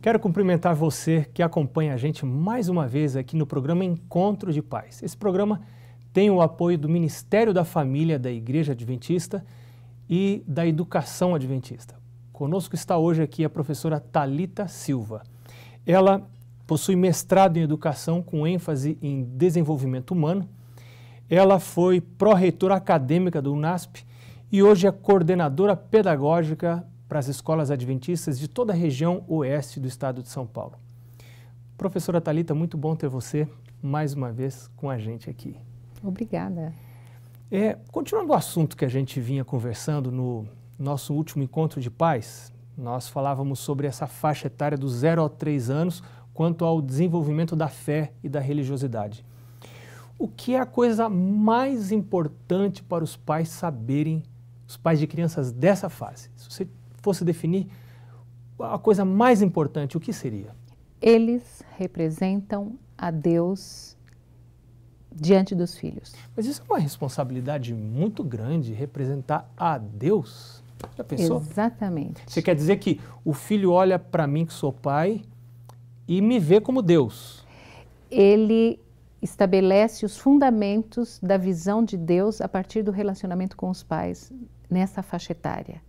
Quero cumprimentar você que acompanha a gente mais uma vez aqui no programa Encontro de Pais. Esse programa tem o apoio do Ministério da Família da Igreja Adventista e da Educação Adventista. Conosco está hoje aqui a professora Thalita Silva. Ela possui mestrado em Educação com ênfase em Desenvolvimento Humano. Ela foi pró-reitora acadêmica do UNASP e hoje é coordenadora pedagógica para as escolas adventistas de toda a região oeste do estado de São Paulo. Professora Thalita, muito bom ter você mais uma vez com a gente aqui. Obrigada. Continuando o assunto que a gente vinha conversando no nosso último encontro de pais, nós falávamos sobre essa faixa etária dos 0 a 3 anos quanto ao desenvolvimento da fé e da religiosidade. O que é a coisa mais importante para os pais saberem, os pais de crianças dessa fase? Se você fosse definir a coisa mais importante, o que seria? Eles representam a Deus diante dos filhos. Mas isso é uma responsabilidade muito grande, representar a Deus. Já pensou? Exatamente. Você quer dizer que o filho olha para mim, que sou pai, e me vê como Deus? Ele estabelece os fundamentos da visão de Deus a partir do relacionamento com os pais nessa faixa etária.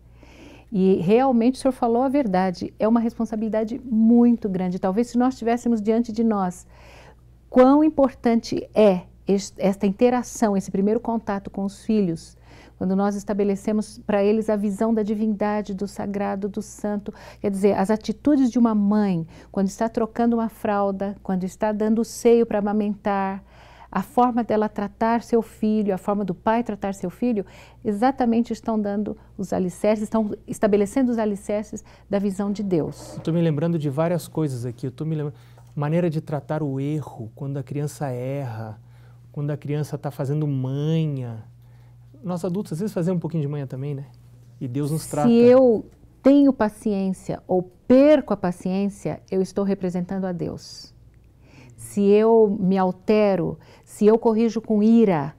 E realmente o senhor falou a verdade, é uma responsabilidade muito grande. Talvez se nós estivéssemos diante de nós, quão importante é esta interação, esse primeiro contato com os filhos, quando nós estabelecemos para eles a visão da divindade, do sagrado, do santo. Quer dizer, as atitudes de uma mãe, quando está trocando uma fralda, quando está dando o seio para amamentar, a forma dela tratar seu filho, a forma do pai tratar seu filho, exatamente estão dando os alicerces, estão estabelecendo os alicerces da visão de Deus. Estou me lembrando de várias coisas aqui. Eu estou me lembrando, maneira de tratar o erro, quando a criança erra, quando a criança está fazendo manha. Nós adultos às vezes fazemos um pouquinho de manha também, né? E Deus nos trata. Se eu tenho paciência ou perco a paciência, eu estou representando a Deus. Se eu me altero, se eu corrijo com ira,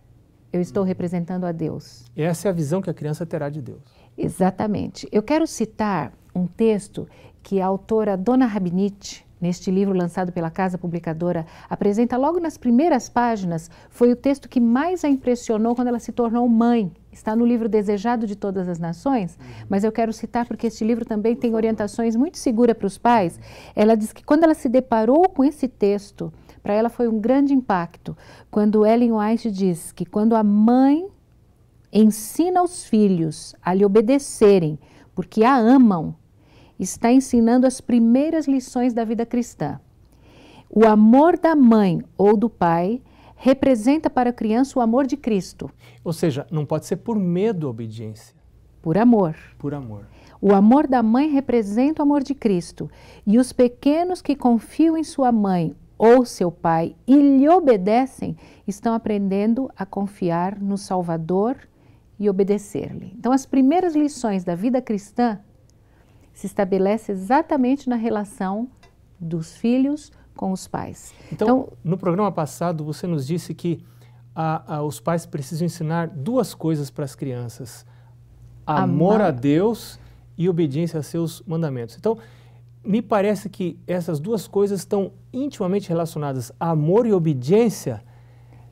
eu estou representando a Deus. Essa é a visão que a criança terá de Deus. Exatamente. Eu quero citar um texto que a autora Dona Rabinit, neste livro lançado pela Casa Publicadora, apresenta logo nas primeiras páginas. Foi o texto que mais a impressionou quando ela se tornou mãe. Está no livro Desejado de Todas as Nações, mas eu quero citar porque este livro também tem orientações muito seguras para os pais. Ela diz que quando ela se deparou com esse texto, para ela foi um grande impacto, quando Ellen White diz que quando a mãe ensina os filhos a lhe obedecerem, porque a amam, está ensinando as primeiras lições da vida cristã. O amor da mãe ou do pai representa para a criança o amor de Cristo. Ou seja, não pode ser por medo a obediência. Por amor. Por amor. O amor da mãe representa o amor de Cristo. E os pequenos que confiam em sua mãe ou seu pai e lhe obedecem, estão aprendendo a confiar no Salvador e obedecer-lhe. Então, as primeiras lições da vida cristã se estabelece exatamente na relação dos filhos com os pais. Então, no programa passado, você nos disse que os pais precisam ensinar duas coisas para as crianças: amor a Deus e obediência a seus mandamentos. Então, me parece que essas duas coisas estão intimamente relacionadas. Amor e obediência,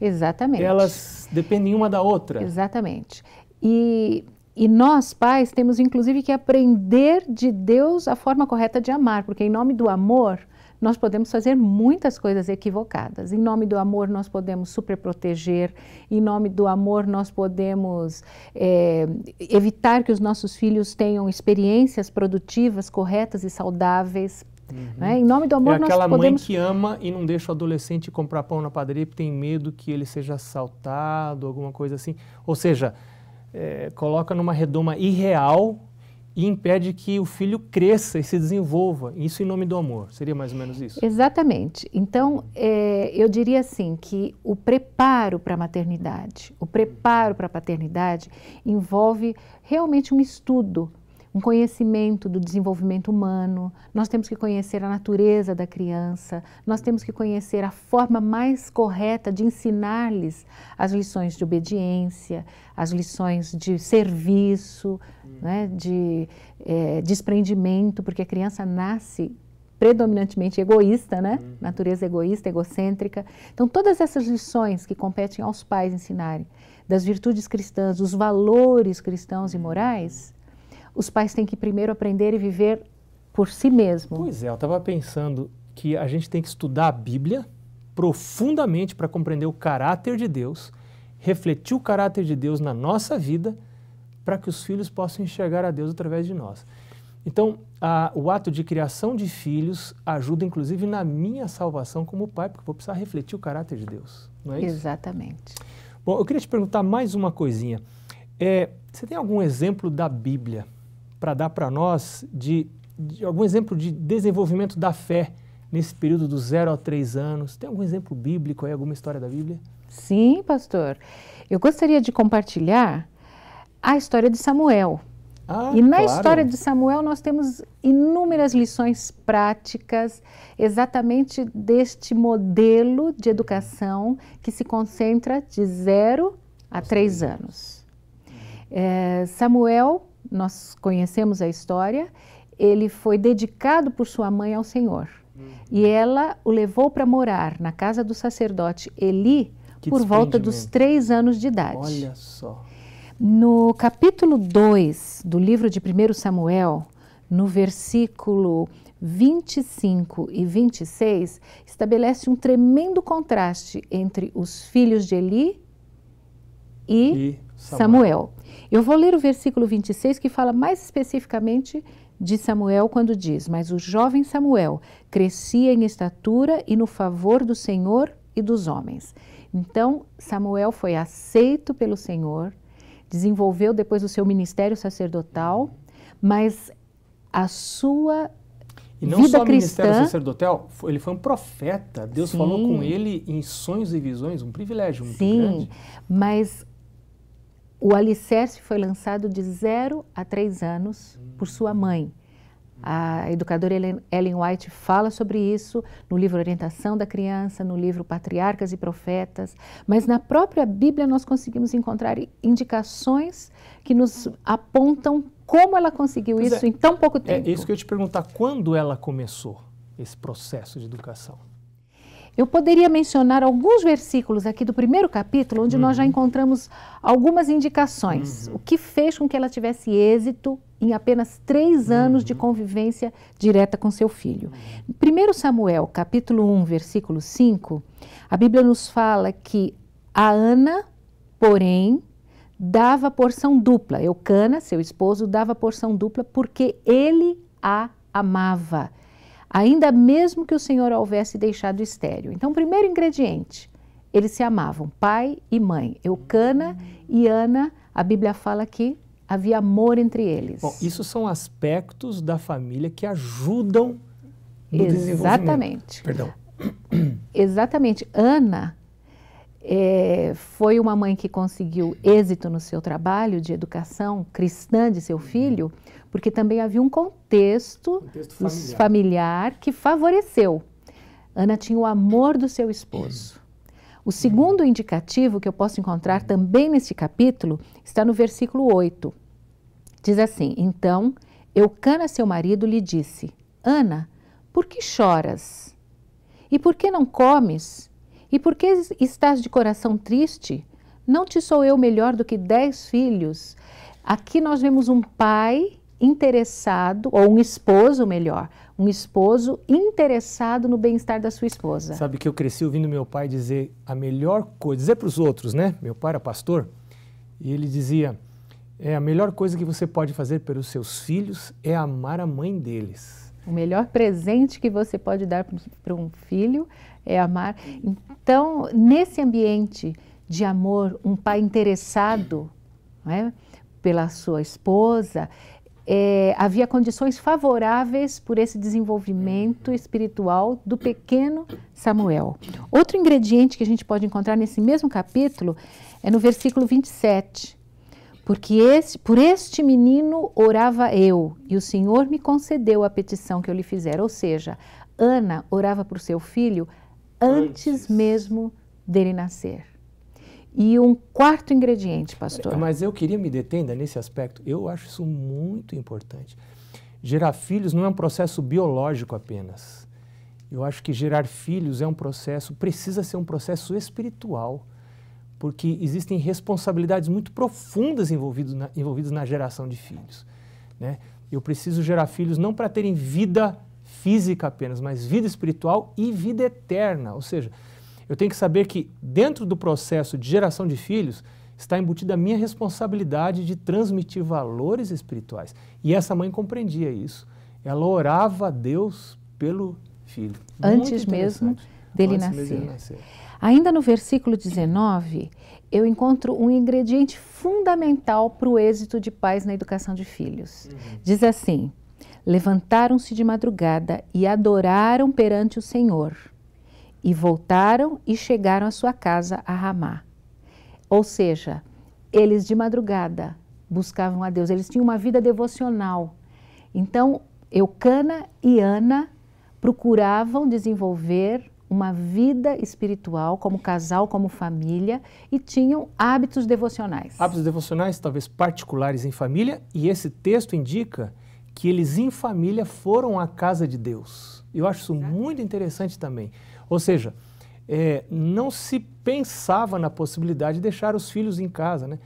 exatamente. Elas dependem uma da outra. Exatamente. E nós, pais, temos inclusive que aprender de Deus a forma correta de amar, porque em nome do amor nós podemos fazer muitas coisas equivocadas. Em nome do amor nós podemos superproteger, em nome do amor nós podemos evitar que os nossos filhos tenham experiências produtivas, corretas e saudáveis. Né? Em nome do amor nós podemos... É aquela mãe que ama e não deixa o adolescente comprar pão na padaria porque tem medo que ele seja assaltado, alguma coisa assim. Ou seja, coloca numa redoma irreal e impede que o filho cresça e se desenvolva. Isso em nome do amor. Seria mais ou menos isso? Exatamente. Então, eu diria assim, que o preparo para a maternidade, o preparo para a paternidade envolve realmente um estudo, um conhecimento do desenvolvimento humano. Nós temos que conhecer a natureza da criança, nós temos que conhecer a forma mais correta de ensinar-lhes as lições de obediência, as lições de serviço, né, de desprendimento, porque a criança nasce predominantemente egoísta, né? Natureza egoísta, egocêntrica. Então, todas essas lições que competem aos pais ensinarem, das virtudes cristãs, dos valores cristãos e morais, os pais têm que primeiro aprender e viver por si mesmo. Pois é, eu estava pensando que a gente tem que estudar a Bíblia profundamente para compreender o caráter de Deus, refletir o caráter de Deus na nossa vida, para que os filhos possam enxergar a Deus através de nós. Então, o ato de criação de filhos ajuda, inclusive, na minha salvação como pai, porque eu vou precisar refletir o caráter de Deus, não é isso? Exatamente. Bom, eu queria te perguntar mais uma coisinha. Você tem algum exemplo da Bíblia para dar para nós de algum exemplo de desenvolvimento da fé nesse período dos 0 a 3 anos? Tem algum exemplo bíblico aí, alguma história da Bíblia? Sim, pastor. Eu gostaria de compartilhar a história de Samuel. E na história de Samuel nós temos inúmeras lições práticas exatamente deste modelo de educação que se concentra de 0 a 3 anos. Samuel, nós conhecemos a história, ele foi dedicado por sua mãe ao Senhor. E ela o levou para morar na casa do sacerdote Eli por volta dos 3 anos de idade. Olha só. No capítulo 2 do livro de 1 Samuel, no versículo 25 e 26, estabelece um tremendo contraste entre os filhos de Eli e Samuel. Eu vou ler o versículo 26, que fala mais especificamente de Samuel, quando diz: mas o jovem Samuel crescia em estatura e no favor do Senhor e dos homens. Então, Samuel foi aceito pelo Senhor, desenvolveu depois o seu ministério sacerdotal, mas a sua e não vida só o cristã, ministério sacerdotal, ele foi um profeta. Deus falou com ele em sonhos e visões, um privilégio muito grande. Mas o alicerce foi lançado de 0 a 3 anos por sua mãe. A educadora Ellen White fala sobre isso no livro Orientação da Criança, no livro Patriarcas e Profetas, mas na própria Bíblia nós conseguimos encontrar indicações que nos apontam como ela conseguiu isso em tão pouco tempo. É isso que eu ia te perguntar, quando ela começou esse processo de educação? Eu poderia mencionar alguns versículos aqui do primeiro capítulo, onde nós já encontramos algumas indicações, o que fez com que ela tivesse êxito em apenas 3 anos de convivência direta com seu filho. 1 Samuel, capítulo 1, versículo 5, a Bíblia nos fala que a Ana, porém, dava porção dupla. Eucana, seu esposo, dava porção dupla porque ele a amava, ainda mesmo que o Senhor a houvesse deixado estéril. Então, primeiro ingrediente, eles se amavam, pai e mãe. Eucana e Ana, a Bíblia fala que havia amor entre eles. Bom, isso são aspectos da família que ajudam no desenvolvimento. Exatamente. Perdão. Exatamente. Ana foi uma mãe que conseguiu êxito no seu trabalho de educação cristã de seu filho, porque também havia um contexto familiar que favoreceu. Ana tinha o amor do seu esposo. O segundo indicativo que eu posso encontrar também neste capítulo está no versículo 8. Diz assim: então, Eucana, seu marido, lhe disse: Ana, por que choras? E por que não comes? E por que estás de coração triste? Não te sou eu melhor do que 10 filhos? Aqui nós vemos um pai interessado, ou um esposo melhor, um esposo interessado no bem-estar da sua esposa. Sabe que eu cresci ouvindo meu pai dizer a melhor coisa, dizer para os outros, né? Meu pai era pastor, e ele dizia, a melhor coisa que você pode fazer pelos seus filhos é amar a mãe deles. O melhor presente que você pode dar para um filho é amar. Então, nesse ambiente de amor, um pai interessado, né, pela sua esposa, havia condições favoráveis por esse desenvolvimento espiritual do pequeno Samuel. Outro ingrediente que a gente pode encontrar nesse mesmo capítulo é no versículo 27. Porque por este menino orava eu, e o Senhor me concedeu a petição que eu lhe fizera. Ou seja, Ana orava por seu filho antes mesmo dele nascer. E um quarto ingrediente, pastor. Mas eu queria me deter ainda nesse aspecto. Eu acho isso muito importante. gerar filhos não é um processo biológico apenas. Eu acho que gerar filhos é um processo, precisa ser um processo espiritual, porque existem responsabilidades muito profundas envolvidas na geração de filhos, né? Eu preciso gerar filhos não para terem vida física apenas, mas vida espiritual e vida eterna. Ou seja, eu tenho que saber que dentro do processo de geração de filhos está embutida a minha responsabilidade de transmitir valores espirituais. E essa mãe compreendia isso. Ela orava a Deus pelo filho. Antes mesmo dele nascer. Ainda no versículo 19, eu encontro um ingrediente fundamental para o êxito de pais na educação de filhos. Diz assim: levantaram-se de madrugada e adoraram perante o Senhor, e voltaram e chegaram à sua casa a Ramá. Ou seja, eles de madrugada buscavam a Deus, eles tinham uma vida devocional. Então, Eucana e Ana procuravam desenvolver uma vida espiritual como casal, como família, e tinham hábitos devocionais. Hábitos devocionais, talvez particulares em família, e esse texto indica que eles em família foram à casa de Deus. Eu acho isso muito interessante também. Ou seja, não se pensava na possibilidade de deixar os filhos em casa, né?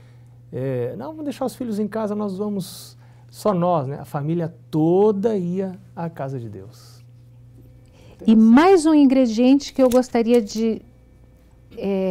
Não, vamos deixar os filhos em casa, nós vamos, só nós, né? A família toda ia à casa de Deus. E mais um ingrediente que eu gostaria de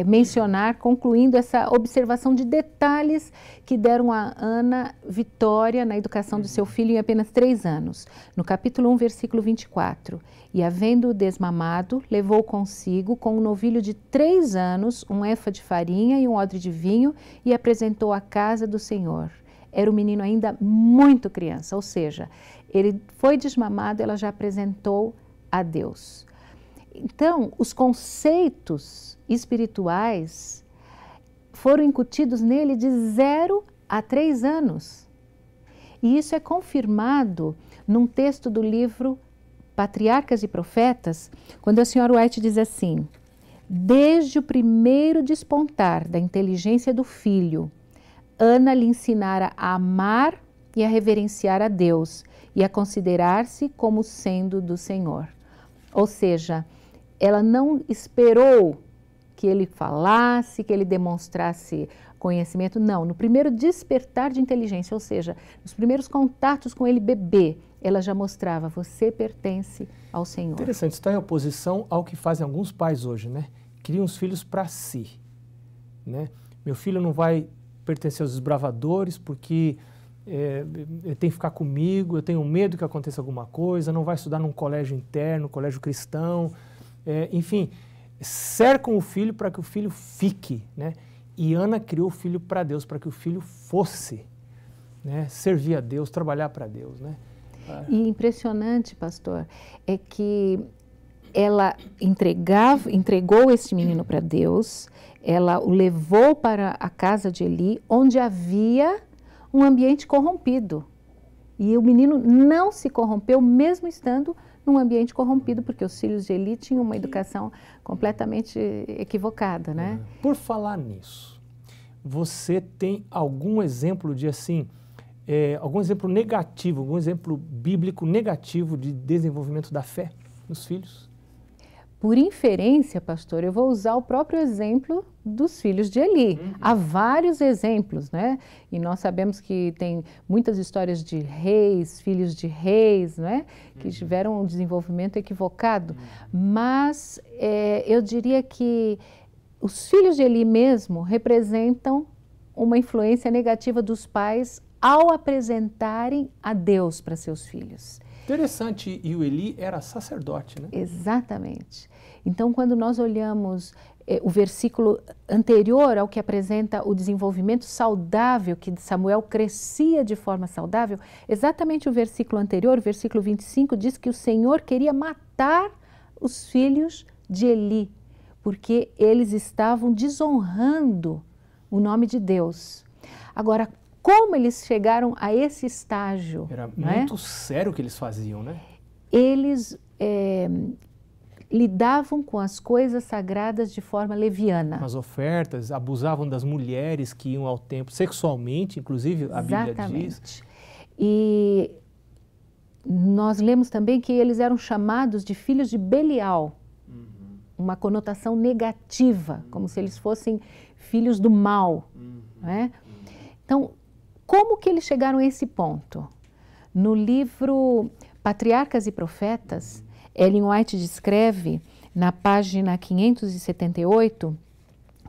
mencionar, concluindo essa observação de detalhes que deram a Ana vitória na educação do seu filho em apenas 3 anos. No capítulo 1, versículo 24. E havendo-o desmamado, levou consigo com um novilho de 3 anos, um efa de farinha e um odre de vinho, e apresentou à casa do Senhor. Era um menino ainda muito criança, ou seja, ele foi desmamado, ela já apresentou a Deus. Então, os conceitos espirituais foram incutidos nele de 0 a 3 anos. E isso é confirmado num texto do livro Patriarcas e Profetas, quando a senhora White diz assim: desde o primeiro despontar da inteligência do filho, Ana lhe ensinara a amar e a reverenciar a Deus e a considerar-se como sendo do Senhor. Ou seja, ela não esperou que ele falasse, que ele demonstrasse conhecimento. Não, no primeiro despertar de inteligência, ou seja, nos primeiros contatos com ele bebê, ela já mostrava: você pertence ao Senhor. Interessante, está em oposição ao que fazem alguns pais hoje, né? Criam os filhos para si, né? Meu filho não vai pertencer aos desbravadores porque ele tem que ficar comigo, eu tenho medo que aconteça alguma coisa, não vai estudar num colégio interno, colégio cristão, enfim, cercam o filho para que o filho fique, né? E Ana criou o filho para Deus, para que o filho fosse, né? Servir a Deus, trabalhar para Deus, né? E impressionante, pastor, é que ela entregou esse menino para Deus, ela o levou para a casa de Eli, onde havia um ambiente corrompido. E o menino não se corrompeu, mesmo estando num ambiente corrompido, porque os filhos de Eli tinham uma educação completamente equivocada, né? Por falar nisso, você tem algum exemplo de assim, algum exemplo negativo, algum exemplo bíblico negativo de desenvolvimento da fé nos filhos? Por inferência, pastor, eu vou usar o próprio exemplo dos filhos de Eli. Há vários exemplos, né? E nós sabemos que tem muitas histórias de reis, filhos de reis, né? Que tiveram um desenvolvimento equivocado. Mas eu diria que os filhos de Eli mesmo representam uma influência negativa dos pais ao apresentarem a Deus para seus filhos. Interessante, e o Eli era sacerdote, né? Exatamente. Então, quando nós olhamos o versículo anterior ao que apresenta o desenvolvimento saudável, que Samuel crescia de forma saudável, exatamente o versículo anterior, o versículo 25, diz que o Senhor queria matar os filhos de Eli, porque eles estavam desonrando o nome de Deus. Agora, como eles chegaram a esse estágio? Era muito sério o que eles faziam, né? Eles lidavam com as coisas sagradas de forma leviana. As ofertas, abusavam das mulheres que iam ao templo sexualmente, inclusive a Bíblia diz. E nós lemos também que eles eram chamados de filhos de Belial, uma conotação negativa, como se eles fossem filhos do mal, né? Então, como que eles chegaram a esse ponto? No livro Patriarcas e Profetas, Ellen White descreve, na página 578,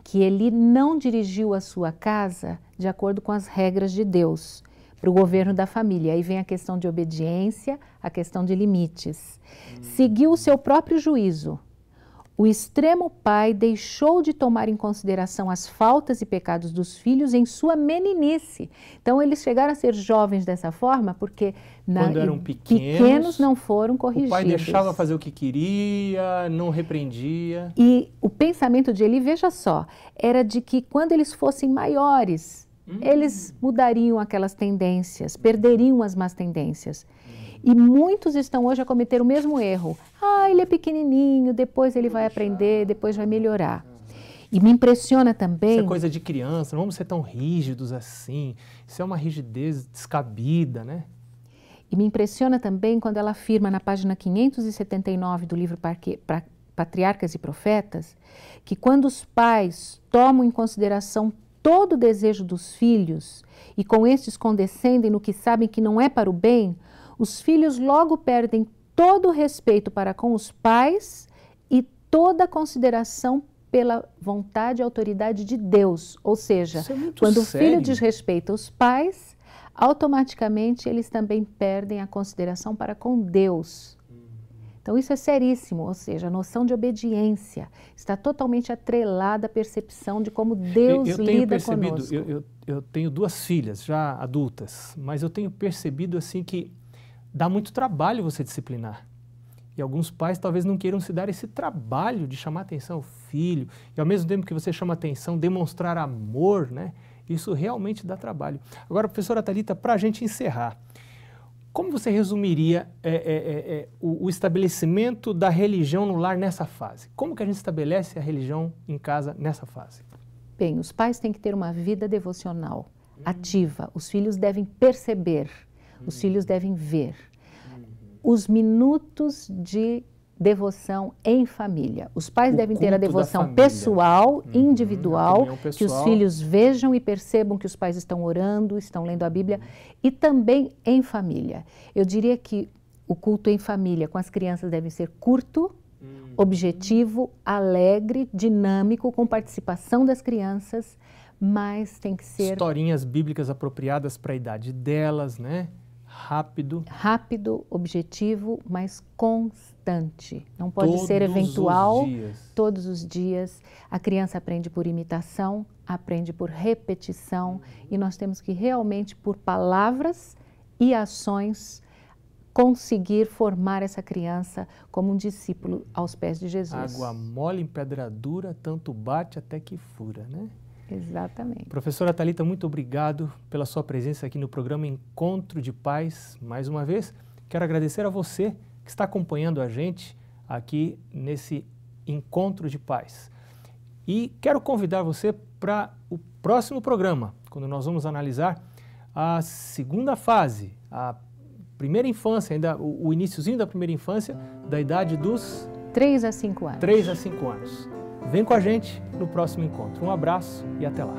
que ele não dirigiu a sua casa de acordo com as regras de Deus para o governo da família. Aí vem a questão de obediência, a questão de limites. Seguiu o seu próprio juízo. O extremo pai deixou de tomar em consideração as faltas e pecados dos filhos em sua meninice. Então, eles chegaram a ser jovens dessa forma porque quando eram pequenos não foram corrigidos. O pai deixava fazer o que queria, não repreendia. E o pensamento de Eli, veja só, era de que quando eles fossem maiores, eles mudariam aquelas tendências, perderiam as más tendências. E muitos estão hoje a cometer o mesmo erro. Ah, ele é pequenininho, depois ele vai aprender, depois vai melhorar. E me impressiona também... Isso é coisa de criança, não vamos ser tão rígidos assim. Isso é uma rigidez descabida, né? E me impressiona também quando ela afirma na página 579 do livro Patriarcas e Profetas, que quando os pais tomam em consideração todo o desejo dos filhos e com estes condescendem no que sabem que não é para o bem, os filhos logo perdem todo o respeito para com os pais e toda a consideração pela vontade e autoridade de Deus. Ou seja, quando o filho desrespeita os pais, automaticamente eles também perdem a consideração para com Deus. Então isso é seríssimo, ou seja, a noção de obediência está totalmente atrelada à percepção de como Deus lida conosco. Eu tenho duas filhas já adultas, mas eu tenho percebido assim que dá muito trabalho você disciplinar. E alguns pais talvez não queiram se dar esse trabalho de chamar atenção ao filho, e ao mesmo tempo que você chama atenção, demonstrar amor, né? Isso realmente dá trabalho. Agora, professora Thalita, para a gente encerrar, como você resumiria o estabelecimento da religião no lar nessa fase? Como que a gente estabelece a religião em casa nessa fase? Bem, os pais têm que ter uma vida devocional ativa. Os filhos devem perceber, os filhos devem ver. Os minutos de devoção em família. Os pais devem ter a devoção pessoal, individual, que os filhos vejam e percebam que os pais estão orando, estão lendo a Bíblia, e também em família. Eu diria que o culto em família com as crianças deve ser curto, objetivo, alegre, dinâmico, com participação das crianças, mas tem que ser... Historinhas bíblicas apropriadas para a idade delas, né? Rápido. Rápido, objetivo, mas constante. Não pode ser eventual. Todos os dias. A criança aprende por imitação, aprende por repetição, e nós temos que realmente, por palavras e ações, conseguir formar essa criança como um discípulo aos pés de Jesus. Água mole em pedra dura, tanto bate até que fura, né? Exatamente. Professora Thalita, muito obrigado pela sua presença aqui no programa Encontro de Pais. Mais uma vez, quero agradecer a você que está acompanhando a gente aqui nesse Encontro de Pais. E quero convidar você para o próximo programa, quando nós vamos analisar a segunda fase, a primeira infância, ainda o iniciozinho da primeira infância, da idade dos 3 a 5 anos. 3 a 5 anos. Vem com a gente no próximo encontro. Um abraço e até lá.